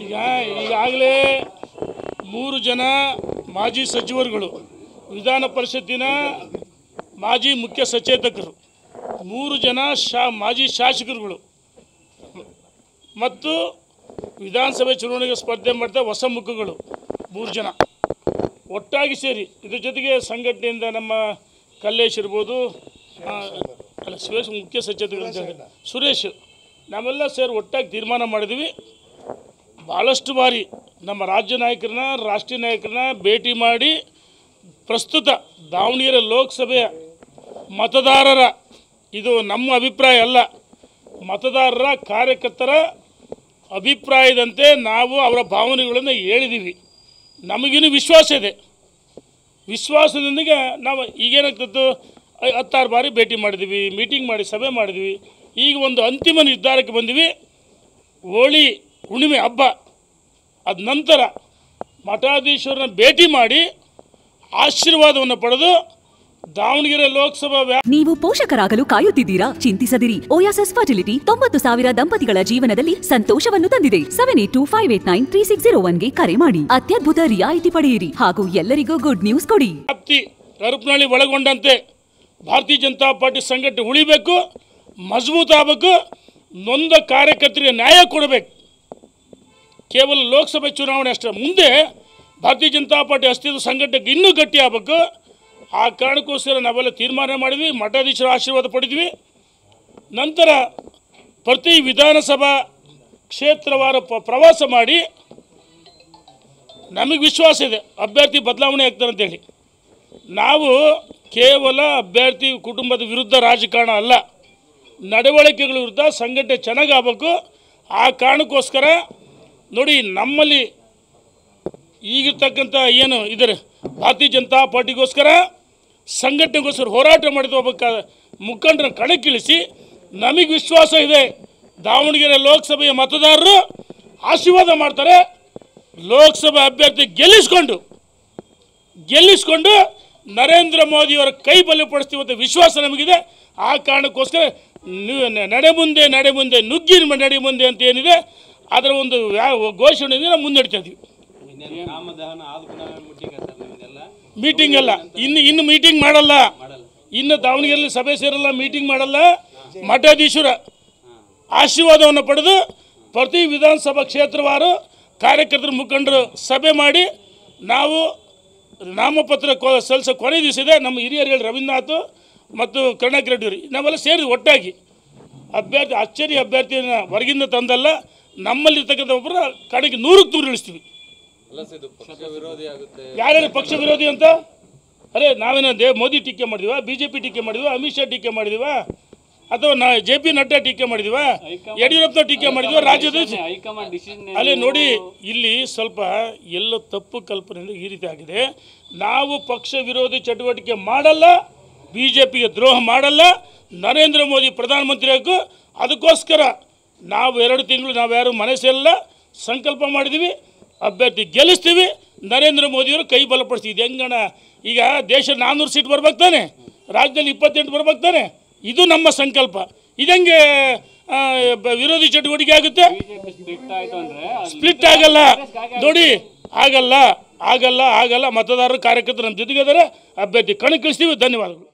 ಈಗ ಈಗಾಗಲೇ 3 ಜನ ಮಾಜಿ ಸಚಿವರುಗಳು, ವಿಧಾನ ಪರಿಷತ್ತಿನ ಮಾಜಿ ಮುಖ್ಯ ಸಚೇತಕರು, 3 ಜನ ಮಾಜಿ ಶಾಸಕರುಗಳು ಮತ್ತು ವಿಧಾನಸಭೆ ಚುನಾವಣೆಗೆ ಸ್ಪರ್ಧೆ ಮಾಡಿದ ಹೊಸ ಮುಖಗಳು 3 ಜನ ಒಟ್ಟಾಗಿ ಸೇರಿ, ಇದ್ರ ಜೊತೆಗೆ ಸಂಘಟನೆಯಿಂದ ನಮ್ಮ ಕಲ್ಲೇಶ್ ಇರ್ಬೋದು, ಅಲ್ಲ ಸುರೇಶ್ ಮುಖ್ಯ ಸಚೇತಕರು ಸುರೇಶ್, ನಾವೆಲ್ಲ ಸೇರಿ ಒಟ್ಟಾಗಿ ತೀರ್ಮಾನ ಮಾಡಿದ್ವಿ. ಭಾಳಷ್ಟು ಬಾರಿ ನಮ್ಮ ರಾಜ್ಯ ನಾಯಕರನ್ನ, ರಾಷ್ಟ್ರೀಯ ನಾಯಕರನ್ನ ಭೇಟಿ ಮಾಡಿ ಪ್ರಸ್ತುತ ದಾವಣಗೆರೆ ಲೋಕಸಭೆಯ ಮತದಾರರ, ಇದು ನಮ್ಮ ಅಭಿಪ್ರಾಯ ಅಲ್ಲ, ಮತದಾರರ ಕಾರ್ಯಕರ್ತರ ಅಭಿಪ್ರಾಯದಂತೆ ನಾವು ಅವರ ಭಾವನೆಗಳನ್ನು ಹೇಳಿದ್ದೀವಿ. ನಮಗಿನ್ನೂ ವಿಶ್ವಾಸ ಇದೆ. ವಿಶ್ವಾಸದೊಂದಿಗೆ ನಾವು ಈಗೇನಾಗ್ತದ್ದು 16 ಬಾರಿ ಭೇಟಿ ಮಾಡಿದ್ವಿ, ಮೀಟಿಂಗ್ ಮಾಡಿ ಸಭೆ ಮಾಡಿದ್ವಿ. ಈಗ ಒಂದು ಅಂತಿಮ ನಿರ್ಧಾರಕ್ಕೆ ಬಂದ್ವಿ. ಹೋಳಿ ಹುಣ್ಣಿಮೆ ಹಬ್ಬ ಅದ ನಂತರ ಮಠಾಧೀಶರನ್ನ ಭೇಟಿ ಮಾಡಿ ಆಶೀರ್ವಾದವನ್ನು ಪಡೆದು ದಾವಣಗೆರೆ ಲೋಕಸಭಾ ನೀವು ಪೋಷಕರಾಗಲು ಕಾಯುತ್ತಿದ್ದೀರಾ? ಚಿಂತಿಸದಿರಿ. ಓಯಾಸಿಸ್ ಫರ್ಟಿಲಿಟಿ 90,000 ದಂಪತಿಗಳ ಜೀವನದಲ್ಲಿ ಸಂತೋಷವನ್ನು ತಂದಿದೆ. 7825893601ಗೆ ಕರೆ ಮಾಡಿ. ಅತ್ಯದ್ಭುತ ರಿಯಾಯಿತಿ ಪಡೆಯಿರಿ ಹಾಗೂ ಎಲ್ಲರಿಗೂ ಗುಡ್ ನ್ಯೂಸ್ ಕೊಡಿ. ಕರುಪನಹಳ್ಳಿ ಒಳಗೊಂಡಂತೆ ಭಾರತೀಯ ಜನತಾ ಪಾರ್ಟಿ ಸಂಘಟನೆ ಉಳಿಬೇಕು, ಮಜಬೂತ್ ಆಗಬೇಕು, ನೊಂದ ಕಾರ್ಯಕರ್ತರಿಗೆ ನ್ಯಾಯ ಕೊಡಬೇಕು. ಕೇವಲ ಲೋಕಸಭೆ ಚುನಾವಣೆ ಅಷ್ಟೇ, ಮುಂದೆ ಭಾರತೀಯ ಜನತಾ ಪಾರ್ಟಿ ಅಸ್ತಿತ್ವ ಸಂಘಟನೆಗೆ ಇನ್ನೂ ಗಟ್ಟಿ ಆಗಬೇಕು. ಆ ಕಾರಣಕ್ಕೋಸ್ಕರ ನಾವೆಲ್ಲ ತೀರ್ಮಾನ ಮಾಡಿದ್ವಿ, ಮಠಾಧೀಶರ ಆಶೀರ್ವಾದ ಪಡೆದ್ವಿ. ನಂತರ ಪ್ರತಿ ವಿಧಾನಸಭಾ ಕ್ಷೇತ್ರವಾರ ಪ್ರವಾಸ ಮಾಡಿ ನಮಗೆ ವಿಶ್ವಾಸ ಇದೆ ಅಭ್ಯರ್ಥಿ ಬದಲಾವಣೆ ಆಗ್ತಾರೆ ಅಂತೇಳಿ. ನಾವು ಕೇವಲ ಅಭ್ಯರ್ಥಿ ಕುಟುಂಬದ ವಿರುದ್ಧ ರಾಜಕಾರಣ ಅಲ್ಲ, ನಡವಳಿಕೆಗಳ ವಿರುದ್ಧ ಸಂಘಟನೆ ಚೆನ್ನಾಗಾಗಬೇಕು. ಆ ಕಾರಣಕ್ಕೋಸ್ಕರ ನೋಡಿ, ನಮ್ಮಲ್ಲಿ ಈಗಿರ್ತಕ್ಕಂಥ ಏನು ಇದ್ದಾರೆ ಭಾರತೀಯ ಜನತಾ ಪಾರ್ಟಿಗೋಸ್ಕರ, ಸಂಘಟನೆಗೋಸ್ಕರ ಹೋರಾಟ ಮಾಡಿದ ಒಬ್ಬ ಮುಖಂಡರ ಕಣಕ್ಕಿಳಿಸಿ ನಮಗೆ ವಿಶ್ವಾಸ ಇದೆ ದಾವಣಗೆರೆ ಲೋಕಸಭೆಯ ಮತದಾರರು ಆಶೀರ್ವಾದ ಮಾಡ್ತಾರೆ. ಲೋಕಸಭಾ ಅಭ್ಯರ್ಥಿ ಗೆಲ್ಲಿಸ್ಕೊಂಡು ನರೇಂದ್ರ ಮೋದಿಯವರ ಕೈ ಬಲಪಡಿಸ್ತೀವಂತ ವಿಶ್ವಾಸ ನಮಗಿದೆ. ಆ ಕಾರಣಕ್ಕೋಸ್ಕರ ನಡೆ ಮುಂದೆ ನುಗ್ಗಿ ನಡೆ ಮುಂದೆ ಅಂತ ಏನಿದೆ ಅದರ ಒಂದು ಘೋಷಣೆಯಿಂದ ನಾವು ಮುನ್ನಡೆತಾ ಇದ್ದೀವಿ. ಮೀಟಿಂಗ್ ಅಲ್ಲ, ಇನ್ನು ಮೀಟಿಂಗ್ ಮಾಡಲ್ಲ, ಇನ್ನು ದಾವಣಗೆರೆಯಲ್ಲಿ ಸಭೆ ಸೇರಲ್ಲ, ಮೀಟಿಂಗ್ ಮಾಡಲ್ಲ. ಮಠಾಧೀಶರ ಆಶೀರ್ವಾದವನ್ನು ಪಡೆದು ಪ್ರತಿ ವಿಧಾನಸಭಾ ಕ್ಷೇತ್ರವಾರು ಕಾರ್ಯಕರ್ತರ ಮುಖಂಡರು ಸಭೆ ಮಾಡಿ ನಾವು ನಾಮಪತ್ರ ಸಲ್ಲಿಸೋ ಕೊನೆ ದಿವಸ ಇದೆ. ನಮ್ಮ ಹಿರಿಯರು ಹೇಳಿ ರವೀಂದ್ರನಾಥ್ ಮತ್ತು ಕರುಣಾಕರ್ ರೆಡ್ಡಿ ನಾವೆಲ್ಲ ಸೇರಿ ಒಟ್ಟಾಗಿ ಅಭ್ಯರ್ಥಿಯನ್ನು ಹೊರಗಿಂದ ತಂದಲ್ಲ, ನಮ್ಮಲ್ಲಿರ್ತಕ್ಕಂಥ ಒಬ್ಬರ ಕಡೆಗೆ 100ಕ್ಕೆ 100 ಇಳಿಸ್ತೀವಿ. ಯಾರ್ಯಾರು ಪಕ್ಷ ವಿರೋಧಿ ಅಂತ? ಅರೆ ನಾವೇನೋ ಮೋದಿ ಟೀಕೆ ಮಾಡಿದೀವ, BJP ಟೀಕೆ ಮಾಡಿದೀವ, ಅಮಿತ್ ಶಾ ಟೀಕೆ ಮಾಡಿದೀವ, ಅಥವಾ JP ನಡ್ಡಾ ಟೀಕೆ ಮಾಡಿದೀವ, ಯಡಿಯೂರಪ್ಪ ಟೀಕೆ ಮಾಡಿದೀವ, ರಾಜ್ಯದ ಅಲ್ಲೇ ನೋಡಿ, ಇಲ್ಲಿ ಸ್ವಲ್ಪ ಎಲ್ಲ ತಪ್ಪು ಕಲ್ಪನೆಯಿಂದ ಈ ರೀತಿ ಆಗಿದೆ. ನಾವು ಪಕ್ಷ ವಿರೋಧಿ ಚಟುವಟಿಕೆ ಮಾಡಲ್ಲ, BJPಗೆ ದ್ರೋಹ ಮಾಡಲ್ಲ, ನರೇಂದ್ರ ಮೋದಿ ಪ್ರಧಾನಮಂತ್ರಿ ಆಗಬೇಕು. ಅದಕ್ಕೋಸ್ಕರ ನಾವು 2 ತಿಂಗಳು ನಾವ್ಯಾರು ಮನೆ ಸೇರಲ್ಲ, ಸಂಕಲ್ಪ ಮಾಡಿದ್ದೀವಿ, ಅಭ್ಯರ್ಥಿ ಗೆಲ್ಲಿಸ್ತೀವಿ, ನರೇಂದ್ರ ಮೋದಿಯವರು ಕೈ ಬಲಪಡಿಸ್ತೀವಿ. ಇದು ಹೆಂಗಣ, ಈಗ ದೇಶ 400 ಸೀಟ್ ಬರ್ಬೇಕು ತಾನೆ, ರಾಜ್ಯದಲ್ಲಿ 28 ಬರ್ಬೇಕು ತಾನೆ, ಇದು ನಮ್ಮ ಸಂಕಲ್ಪ. ಇದಂಗೆ ವಿರೋಧಿ ಚಟುವಟಿಕೆ ಆಗುತ್ತೆ? ಸ್ಪ್ಲಿಟ್ ಆಗಲ್ಲ ನೋಡಿ, ಆಗಲ್ಲ. ಮತದಾರರು ಕಾರ್ಯಕರ್ತರು ನಮ್ಮ ಜೊತೆಗೆ ಇದ್ದಾರೆ, ಅಭ್ಯರ್ಥಿ ಕಣಕ್ಕಿಳಿಸ್ತೀವಿ. ಧನ್ಯವಾದಗಳು.